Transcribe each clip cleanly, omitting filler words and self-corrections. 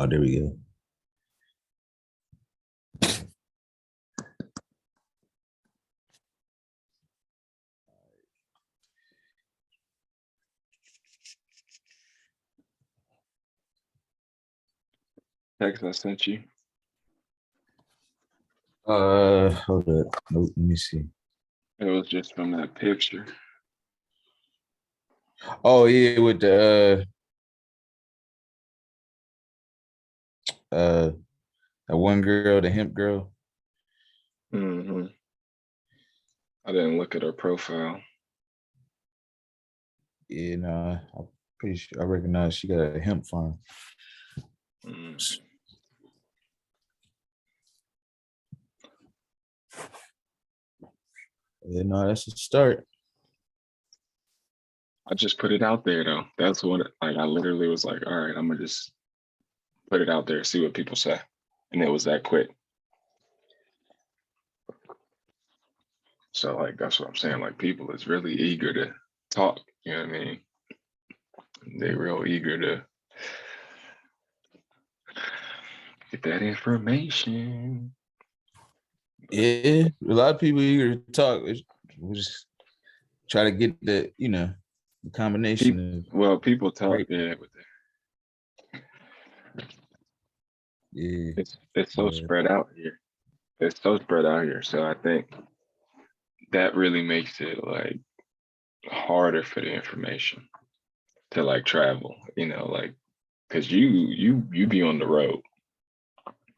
Oh, there we go. Text I sent you. Hold up. Nope, let me see. It was just from that picture. Oh yeah, with the that one girl, the hemp girl. Mm-hmm. I didn't look at her profile. Yeah, no, I'm pretty sure I recognize she got a hemp farm. Yeah, no, that's a start. I just put it out there though. That's what I literally was like, all right, I'm gonna just put it out there, see what people say. And it was that quick. So like that's what I'm saying. Like people is really eager to talk, you know what I mean? They're real eager to get that information. Yeah, a lot of people eager to talk. We just try to get the, the combination of People talk, right. yeah, Yeah. it's so spread out here. It's so spread out here. So I think that really makes it like harder for the information to like travel, like because you be on the road.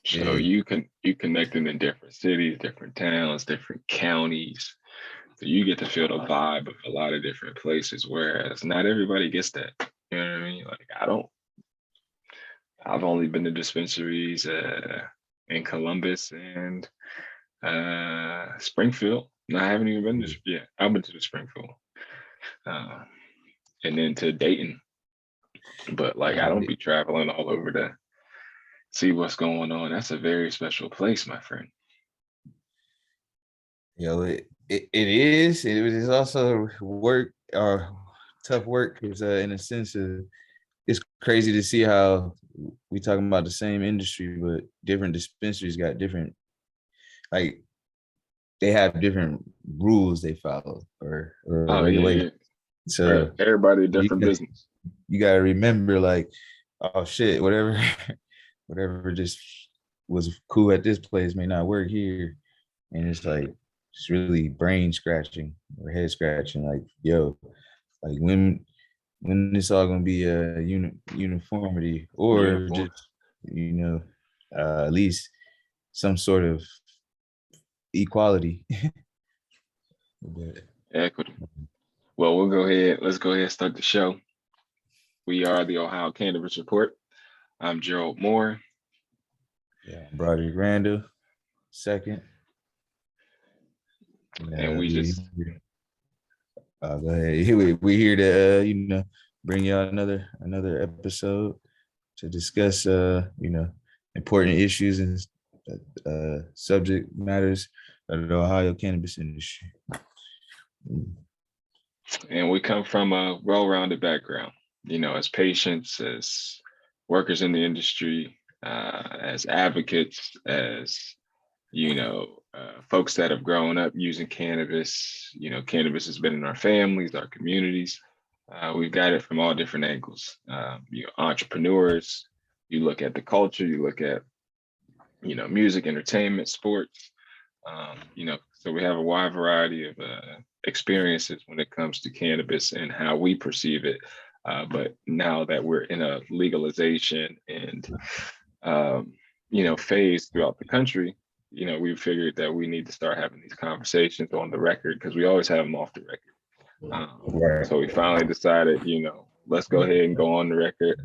So Yeah. you connecting in different cities, different towns, different counties. So you get to feel the vibe of a lot of different places, whereas not everybody gets that. You know what I mean? Like I've only been to dispensaries in Columbus and Springfield. No, I haven't even been to I've been to the Springfield. And then to Dayton. But like I don't be traveling all over to see what's going on. That's a very special place, my friend. It is. It is also work or tough work because in a sense it's crazy to see how we talking about the same industry, but different dispensaries got different, like they have different rules they follow or regulations. So right. Everybody different business. You gotta remember, like, oh shit, whatever, whatever just was cool at this place may not work here, and it's like it's really brain scratching or head scratching. Like, yo, like when it's all gonna be a uniformity or just at least some sort of equality. Equity. Well, we'll go ahead. Let's go ahead and start the show. We are the Ohio Cannabis Report. I'm Gerald Moore. Yeah, Broderick Randle, second. And we just go ahead. We here to bring y'all another episode to discuss important issues and subject matters of the Ohio cannabis industry. And we come from a well-rounded background, as patients, as workers in the industry, as advocates, as folks that have grown up using cannabis. Cannabis has been in our families, our communities. We've got it from all different angles. Entrepreneurs, you look at the culture, you look at, music, entertainment, sports. So we have a wide variety of experiences when it comes to cannabis and how we perceive it. But now that we're in a legalization and, phase throughout the country, we figured that we need to start having these conversations on the record because we always have them off the record. So we finally decided, let's go ahead and go on the record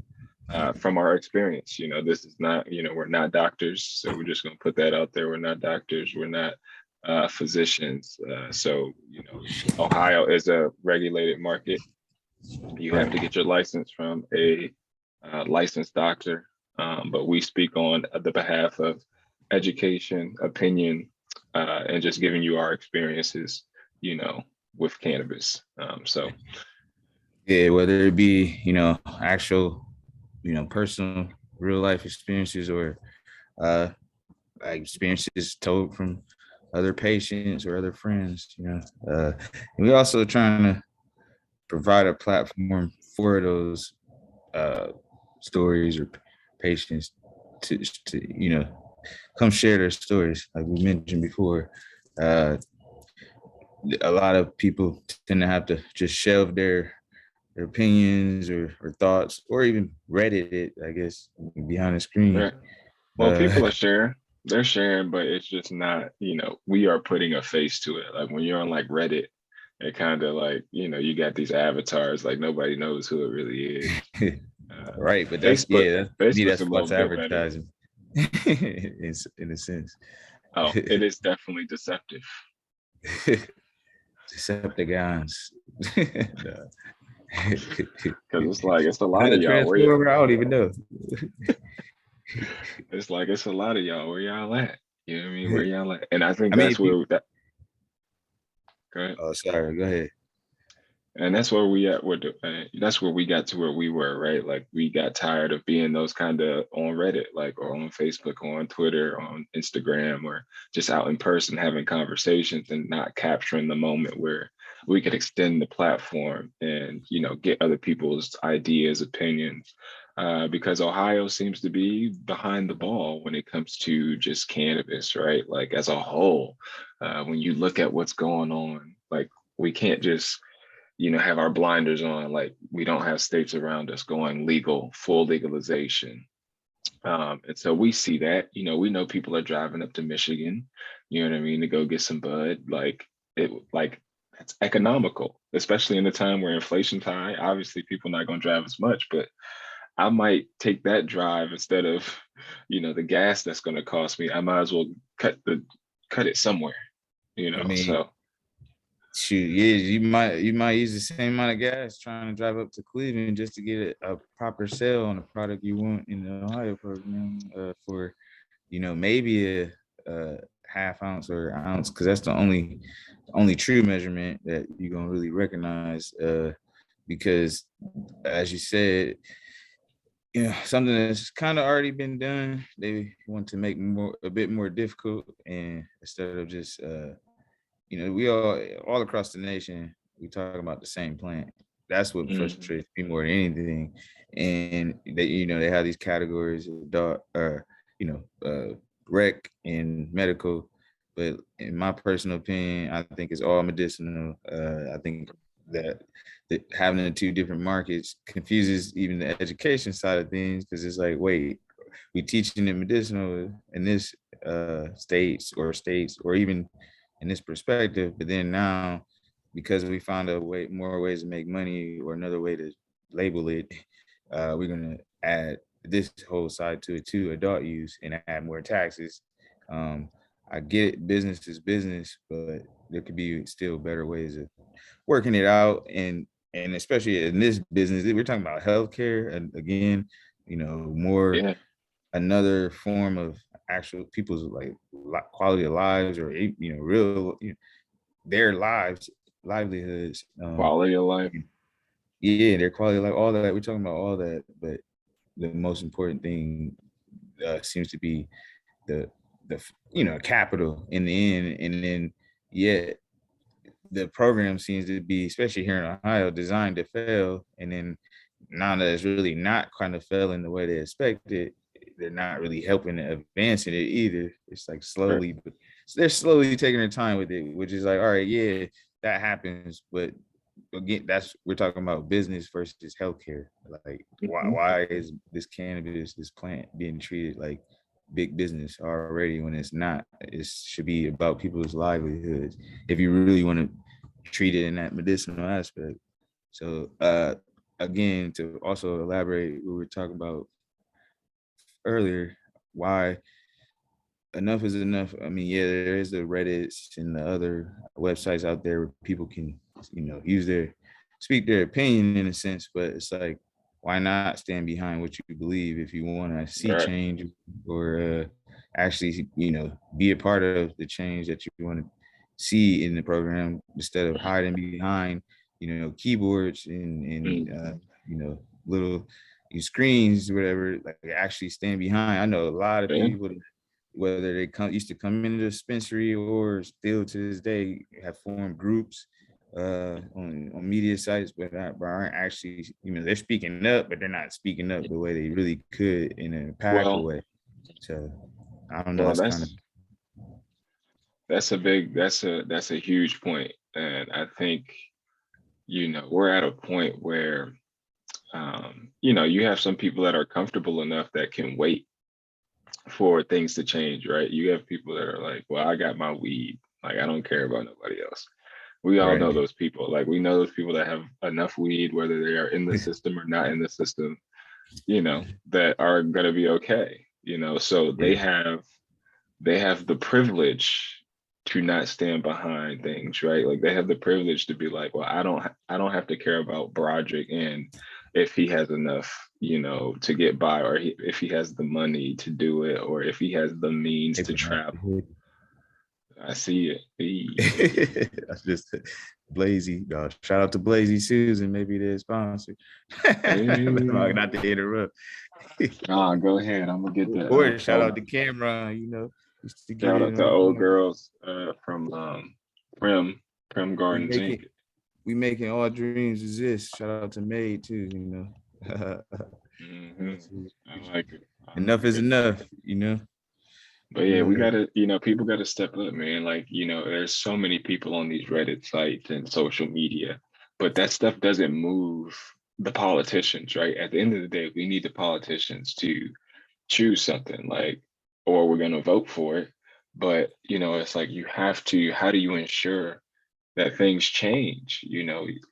from our experience. This is not, we're not doctors. So we're just going to put that out there. We're not doctors. We're not physicians. So, Ohio is a regulated market. You have to get your license from a licensed doctor. But we speak on the behalf of education, opinion, and just giving you our experiences, with cannabis. Yeah, whether it be, actual, personal real life experiences or like experiences told from other patients or other friends, and we also trying to provide a platform for those uh, stories or patients to come share their stories. Like we mentioned before, uh, a lot of people tend to have to just shelve their opinions or thoughts or even Reddit it, I guess, behind the screen. Right. Well, people are sharing. They're sharing, but it's just not, we are putting a face to it. Like when you're on like Reddit, it kind of like, you got these avatars, like nobody knows who it really is. Right, but Facebook, to me Facebook's that's a little false bit better. advertising. in a sense. Oh, it is definitely deceptive. Decepticons. No. Because it's like it's a lot of Another y'all. Where transformer, I don't even know. it's like it's a lot of y'all. Where y'all at? You know what I mean? Where y'all at? And I think I mean, that's where that. Go ahead. oh, sorry. Go ahead. And that's where we at with that's where we got to where we were, right? Like we got tired of being those kind of on Reddit, like or on Facebook or on Twitter or on Instagram or just out in person having conversations and not capturing the moment where we could extend the platform and get other people's ideas, opinions. Because Ohio seems to be behind the ball when it comes to just cannabis, right? Like as a whole, when you look at what's going on, like we can't just have our blinders on, like we don't have states around us going legal, full legalization. And so we see that, we know people are driving up to Michigan, you know what I mean, to go get some bud. Like it's economical, especially in the time where inflation's high. Obviously, people not going to drive as much, but I might take that drive instead of, the gas that's going to cost me. I might as well cut it somewhere, I mean, So shoot, yeah, you might use the same amount of gas trying to drive up to Cleveland just to get a proper sale on the product you want in the Ohio program for maybe a half ounce or ounce, because that's the only true measurement that you're gonna really recognize. Because as you said, something that's kind of already been done, they want to make a bit more difficult, and instead of just we all across the nation, we talk about the same plant. That's what frustrates me more than anything. And they have these categories of rec and medical. But in my personal opinion, I think it's all medicinal. I think that having the two different markets confuses even the education side of things, because it's like, wait, we teaching it medicinal in this states or even in this perspective, but then now, because we found more ways to make money or another way to label it, we're gonna add this whole side to it too, adult use, and add more taxes. I get it, business is business, but there could be still better ways of working it out, and especially in this business, we're talking about healthcare, and again, more yeah. another form of actual people's like quality of lives, or real their livelihoods, Quality of life. yeah, their quality of life, all that. We're talking about all that, but the most important thing seems to be the capital in the end, and then yet the program seems to be, especially here in Ohio, designed to fail. And then now that it's really not kind of failing the way they expected, they're not really helping advancing it either. It's like Right. slowly, but they're slowly taking their time with it, which is like, all right, yeah, that happens. But again, we're talking about business versus healthcare. Like, why is this cannabis, this plant, being treated like big business already when it's not? It should be about people's livelihoods if you really want to treat it in that medicinal aspect. So again, to also elaborate, we were talking about earlier, why enough is enough. I mean, yeah, there is the Reddits and the other websites out there where people can, speak their opinion in a sense, but it's like, why not stand behind what you believe if you want to see Right. change, or actually, be a part of the change that you want to see in the program, instead of hiding behind, keyboards and little use screens, whatever, like actually stand behind. I know a lot of Yeah. people, whether they used to come into the dispensary or still to this day have formed groups on media sites, but aren't actually, they're speaking up, but they're not speaking up the way they really could in an impactful Well, way. So I don't know. well, It's kind of that's a huge point, and I think we're at a point where you have some people that are comfortable enough that can wait for things to change, right? You have people that are like, well, I got my weed, like I don't care about nobody else. We all know right. those people. Like we know those people that have enough weed, whether they are in the system or not in the system, that are gonna be okay. So Yeah. they have the privilege to not stand behind things, right? Like they have the privilege to be like, well, I don't have to care about Broderick and if he has enough, to get by, or if he has the money to do it, or if he has the means to travel. I see it. That's just Blazy. Shout out to Blazy Susan. Maybe they're sponsor. Hey. Not to interrupt. Ah, go ahead. I'm gonna get Or the shout out to Cameron. Used to get shout it out to on. old girls from Prim We Gardens make Inc. it. We making all dreams exist. Shout out to May too. Hmm. I like it. I Enough like is it. enough. But yeah, we gotta, people gotta step up, man. Like, there's so many people on these Reddit sites and social media, but that stuff doesn't move the politicians, right? At the end of the day, we need the politicians to choose something, like, or we're gonna vote for it. But it's like you have to, how do you ensure that things change?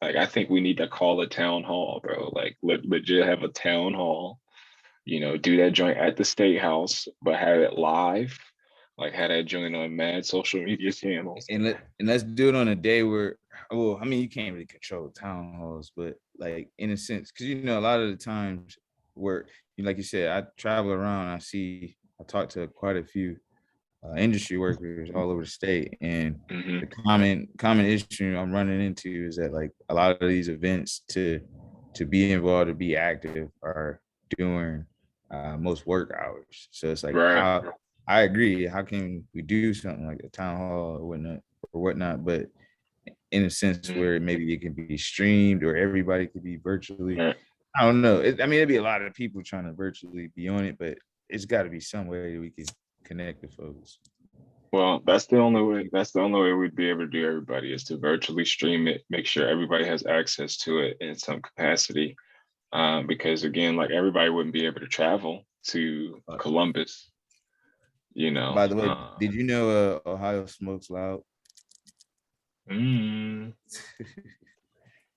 Like I think we need to call a town hall, bro. Like legit have a town hall, do that joint at the state house, but have it live, like have that joint on mad social media channels. And let's do it on a day where, well, I mean, you can't really control town halls, but like in a sense, because a lot of the times where, like you said, I travel around, I talk to quite a few industry workers all over the state, and Hmm. the common issue I'm running into is that like a lot of these events to be involved, to be active, are during most work hours. So it's like, Right. how I agree. How can we do something like a town hall or whatnot, but in a sense Mhm. where maybe it can be streamed or everybody could be virtually. Right. I don't know. I mean, it'd be a lot of people trying to virtually be on it, but it's got to be some way that we can connect the folks. Well, that's the only way. That's the only way we'd be able to do everybody is to virtually stream it, make sure everybody has access to it in some capacity. Because again, like everybody wouldn't be able to travel to Columbus, you know. By the way, did you know Ohio smokes loud? Mm,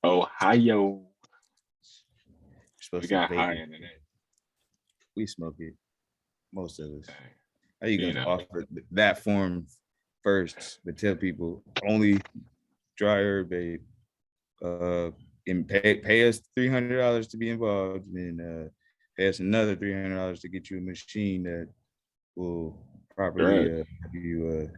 Ohio, we Supposed to got vape high it. in it. We smoke it, most of us. How you You gonna know, offer that form first, but tell people only dry herb vape, and pay us $300 to be involved, and pay us another $300 to get you a machine that will properly right. have you,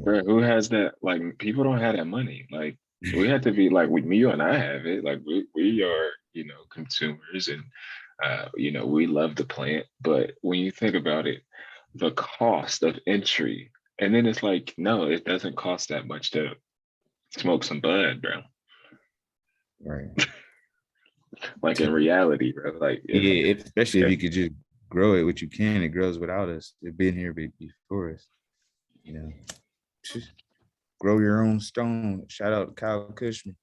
Bro, who has that? Like, people don't have that money. Like, we have to be like, with me, you and I have it. Like, we are, consumers, and we love the plant. But when you think about it, the cost of entry, and then it's like, no, it doesn't cost that much to smoke some bud, bro. right. Like in reality, bro. Like, Yeah, especially if if you could just grow it, what you can. It grows without us. It's been here before us. You know, just grow your own stone. Shout out to Kyle Cushman.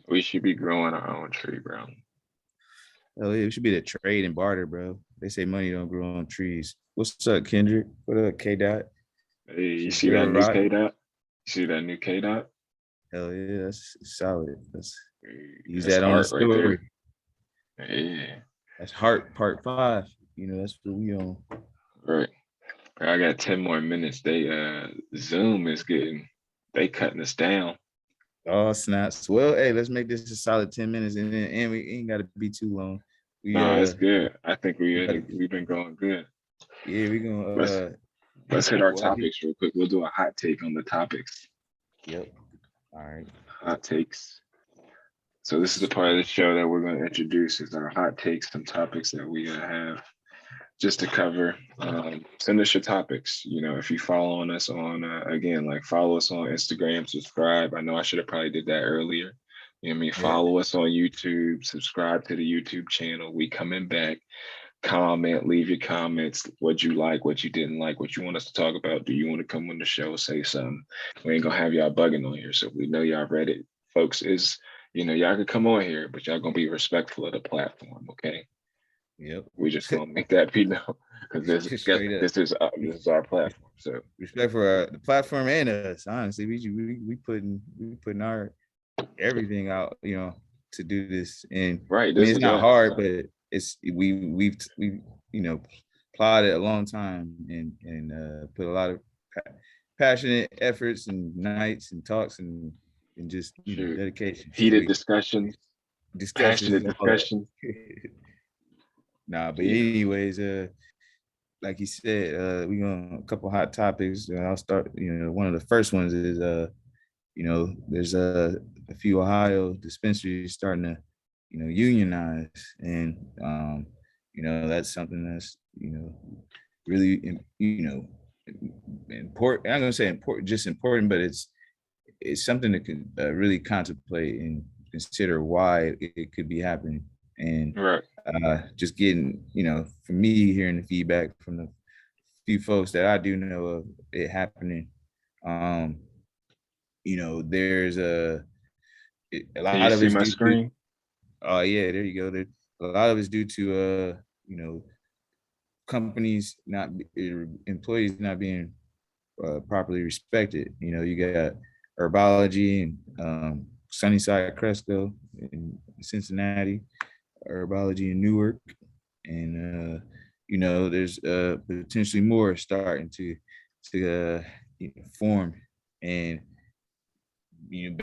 we should be growing our own tree, bro. Oh, yeah, it should be the trade and barter, bro. They say money don't grow on trees. What's up, Kendrick? What up, K Dot? Hey, you see that Gerald new Rock. K dot? You see that new K dot? Hell yeah, that's solid. Let's use That's that on the art right there. story. Yeah. That's Heart Part 5. That's what we on. Right. I got 10 more minutes. Zoom is they cutting us down. Oh, snaps. Well, hey, let's make this a solid 10 minutes, and we ain't got to be too long. We No, it's good. I think gotta, we've been going good. yeah, we gonna Let's hit our well, I can, topics real quick. We'll do a hot take on the topics. yep. All right. Hot takes. So this is the part of the show that we're going to introduce is our hot takes, some topics that we have just to cover. Send us your topics. You know, if you follow us on, again, like follow us on Instagram, subscribe. I know I should have probably did that earlier. You know what I mean? Yeah. Follow us on YouTube, subscribe to the YouTube channel. We coming back. Comment, leave your comments, what you like, what you didn't like, what you want us to talk about. Do you want to come on the show, say something? We ain't gonna have y'all bugging on here. So we know y'all read it. Folks, is y'all can come on here, but y'all gonna be respectful of the platform, okay? Yep. We just gonna make that be known because Straight up. this is our platform. So Respect for the platform and us. Honestly, we putting our everything out, to do this. And right, I mean, this it's is not hard, but it's we've plotted a long time and put a lot of passionate efforts and nights and talks and just dedication. So heated discussions, discussions, passionate all that. discussions. But anyways, like you said, we on a couple hot topics. I'll start. One of the first ones is there's a few Ohio dispensaries starting to unionize, and that's something that's really important. I'm gonna say important, just important, but it's something that could really contemplate and consider why it could be happening. And right. Just getting, for me, hearing the feedback from the few folks that I do know of it happening, there's a Can you lot of see it's my due to, screen? oh yeah, there you go. A lot of it's due to companies not employees not being properly respected. You got Herbology and Sunnyside Cresco in Cincinnati, Herbology in Newark, and there's potentially more starting to form. And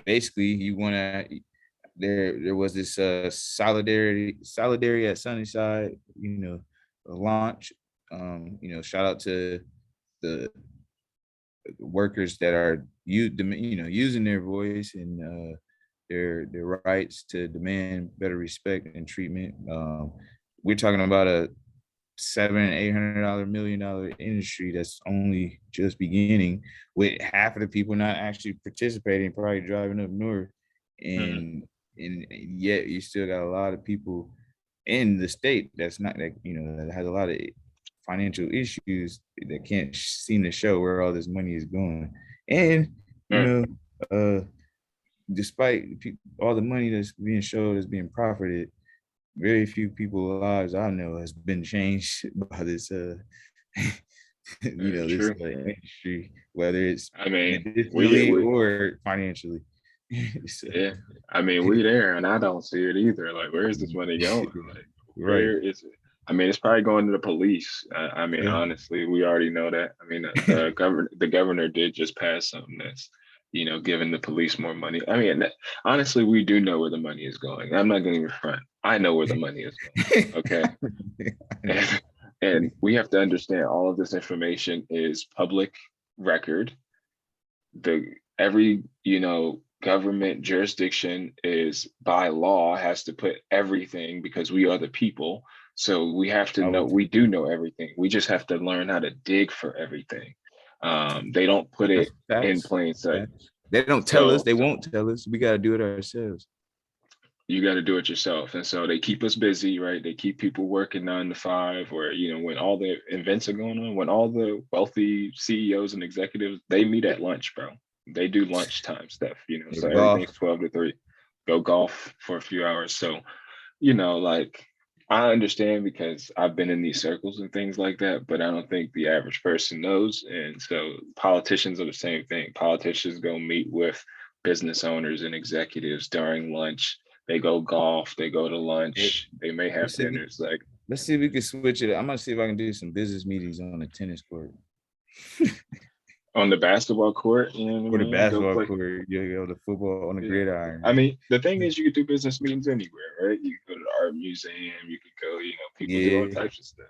basically you want to, there was this solidarity at Sunnyside, launch. Shout out to the workers that are using their voice and their rights to demand better respect and treatment. We're talking about a $700-800 million industry that's only just beginning, with half of the people not actually participating, probably driving up north, and yet you still got a lot of people in the state that's not, that has a lot of financial issues that can't seem to show where all this money is going. And uh despite all the money that's being showed as being profited, very few people's lives I know has been changed by this this industry, whether it's medicinally or financially. So, yeah, I mean, we there, and I don't see it either. Like, where is this money going? Like, where is it? I mean, it's probably going to the police. I mean, honestly, we already know that. I mean, the governor did just pass something that's, giving the police more money. I mean, honestly, we do know where the money is going. I'm not going to front. I know where the money is going. Okay, and we have to understand all of this information is public record. Every government jurisdiction is by law has to put everything, because we are the people. So we have to know, we do know everything. We just have to learn how to dig for everything. They don't put it in plain sight. They don't tell us. They won't tell us. We got to do it ourselves. You got to do it yourself. And so they keep us busy, right? They keep people working 9 to 5, or, when all the events are going on, when all the wealthy CEOs and executives, they meet at lunch, bro. They do lunchtime stuff, so everything's 12 to 3. Go golf for a few hours. So, like, I understand because I've been in these circles and things like that, but I don't think the average person knows. And so politicians are the same thing. Politicians go meet with business owners and executives during lunch. They go golf, they go to lunch, they may have dinners. Like, let's see if we can switch it. I'm gonna see if I can do some business meetings on the tennis court. On the basketball court, or the basketball court, the football on the gridiron. I mean, the thing is, you could do business meetings anywhere, right? You could go to the art museum, you could go, people do all types of stuff.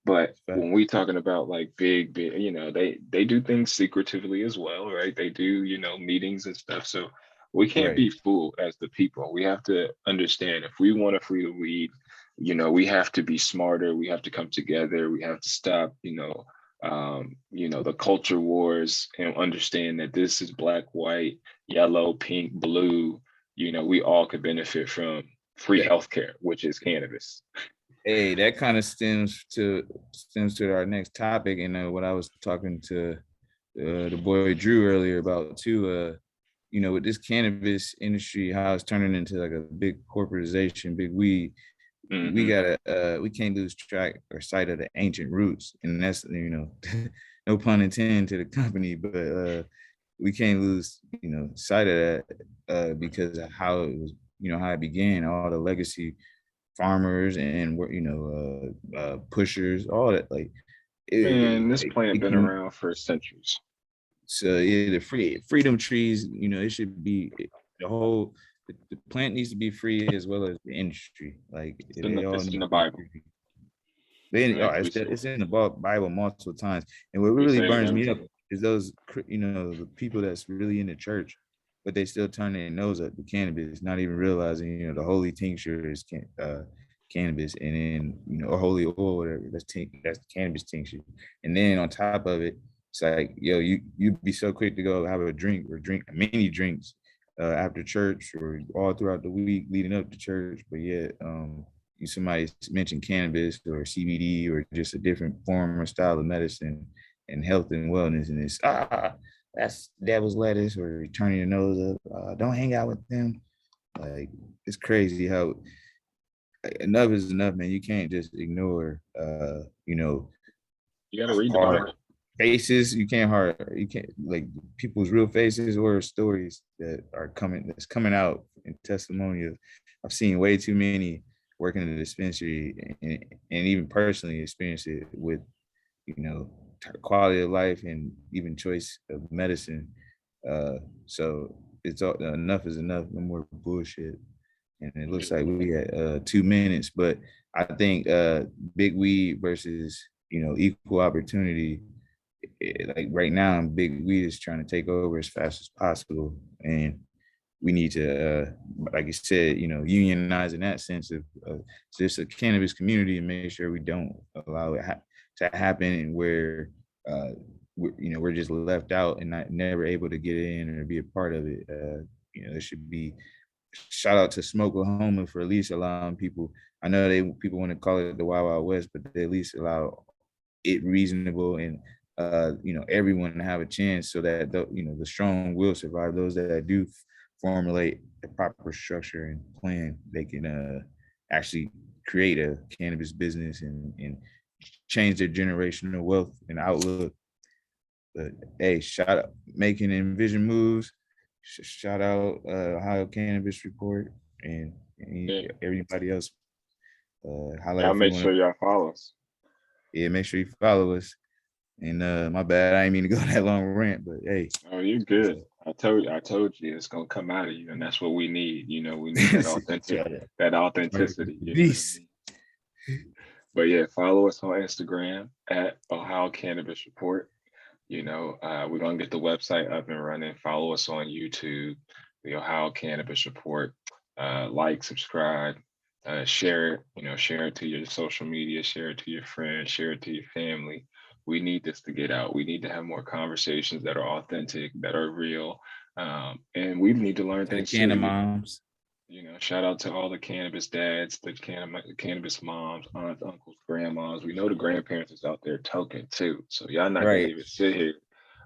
But when we talking about like big, they do things secretively as well, right? They do, meetings and stuff. So We can't Right. be fooled as the people. We have to understand if we want to free the weed, we have to be smarter. We have to come together. We have to stop, the culture wars and understand that this is black, white, yellow, pink, blue. We all could benefit from free That, healthcare, which is cannabis. hey, that kind of stems to our next topic, and what I was talking to the boy Drew earlier about too. With this cannabis industry, how it's turning into like a big corporatization, big weed. We can't lose track or sight of the ancient roots, and that's no pun intended to the company, but we can't lose sight of that because of how it was, how it began, all the legacy farmers and pushers, all that. Like Man, this plant it been can. around for centuries. So yeah, the freedom trees, it should be the whole. The plant needs to be free as well as the industry. Like they all It's in need the to be Bible, free. They, oh, right? it's in the Bible multiple times. And what We really say it burns every me up time. is those, the people that's really in the church, but they still turn their nose at the cannabis, not even realizing, the holy tincture is cannabis, and then, or holy oil, whatever. That's cannabis tincture. And then on top of it, it's like, yo, you'd be so quick to go have a drink or drink many drinks after church or all throughout the week leading up to church, but yet somebody mentioned cannabis or CBD or just a different form or style of medicine and health and wellness, and it's that's devil's lettuce, or turning your nose up. Don't hang out with them. Like, it's crazy how enough is enough, man. You can't just ignore, You got to read the hard Bible. faces. You can't like people's real faces or stories that's coming out in testimonials. I've seen way too many working in the dispensary, and even personally experience it with, quality of life and even choice of medicine. So it's all, enough is enough. No more bullshit. And it looks like we had 2 minutes, but I think big weed versus equal opportunity. Like right now, big weed is trying to take over as fast as possible, and we need to, like you said, unionize in that sense of just a cannabis community, and make sure we don't allow it to happen, and where we're just left out and never able to get in or be a part of it. There should be shout out to Smoke Oklahoma for at least allowing people. I know people want to call it the Wild Wild West, but they at least allow it reasonable, and everyone to have a chance, so that the strong will survive. Those that do formulate the proper structure and plan, they can actually create a cannabis business and change their generational wealth and outlook. But hey, shout out making envision moves. Shout out Ohio Cannabis Report, and Yeah. everybody else. Highlight Y'all if you make want to. sure y'all follow us. Yeah, make sure you follow us. And my bad, I didn't mean to go that long rant, but hey. Oh, you're good. I told you it's gonna come out of you, and that's what we need. We need that authenticity. You know what I Beast. mean? But yeah, follow us on Instagram at Ohio Cannabis Report. We're gonna get the website up and running. Follow us on YouTube, the Ohio Cannabis Report. Like, subscribe, share it. Share it to your social media, share it to your friends, share it to your family. We need this to get out. We need to have more conversations that are authentic, that are real, and we need to learn To the things too. Canna Moms. Shout out to all the cannabis dads, the cannabis moms, aunts, uncles, grandmas. We know the grandparents is out there token too. So y'all not gonna Right. even sit here.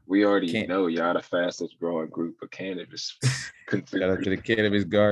We already Can't know y'all the fastest growing group of cannabis shout out to consumers. the cannabis guard.